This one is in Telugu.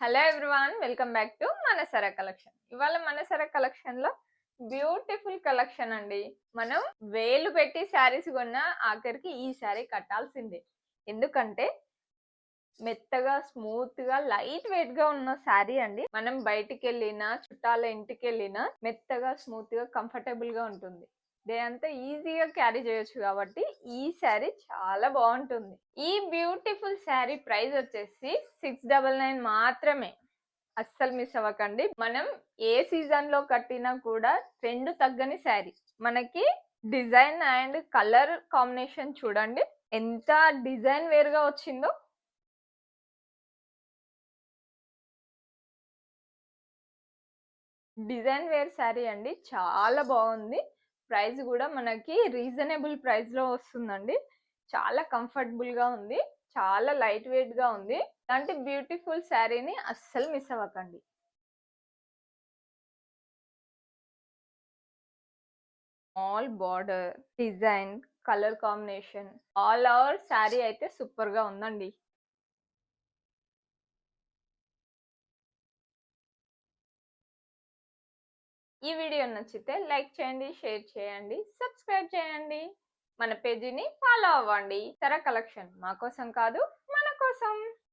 Hello everyone, welcome back to Manasara collection. ఇవాళ మనసర కలెక్షన్ లో బ్యూటిఫుల్ కలెక్షన్ అండి. మనం వేలు పెట్టి శారీస్ కొన్న ఆఖరికి ఈ శారీ కట్టాల్సిందే. ఎందుకంటే మెత్తగా స్మూత్ గా లైట్ వెయిట్ గా ఉన్న శారీ అండి. మనం బయటికి వెళ్ళినా చుట్టాల ఇంటికి వెళ్ళినా మెత్తగా స్మూత్ గా కంఫర్టబుల్ గా ఉంటుంది. డే అంతా ఈజీగా క్యారీ చేయొచ్చు కాబట్టి ఈ శారీ చాలా బాగుంటుంది. ఈ బ్యూటిఫుల్ శారీ ప్రైస్ వచ్చేసి 699 మాత్రమే. అస్సలు మిస్ అవ్వకండి. మనం ఏ సీజన్ లో కట్టినా కూడా ట్రెండ్ తగ్గని శారీ. మనకి డిజైన్ అండ్ కలర్ కాంబినేషన్ చూడండి ఎంత డిజైన్ వేరుగా వచ్చిందో. డిజైన్ వేర్ శారీ అండి, చాలా బాగుంది. ప్రైస్ కూడా మనకి రీజనబుల్ ప్రైస్ లో వస్తుందండి. చాలా కంఫర్టబుల్ గా ఉంది, చాలా లైట్ వెయిట్ గా ఉంది. ఇలాంటి బ్యూటిఫుల్ శారీని అస్సలు మిస్ అవ్వకండి. All border design colour combination all over sari అయితే సూపర్ గా ఉందండి. ఈ వీడియో నచ్చితే లైక్ చేయండి, షేర్ చేయండి, సబ్స్క్రైబ్ చేయండి. మన పేజీని ఫాలో అవ్వండి. సర కలెక్షన్ మా కోసం కాదు, మన కోసం.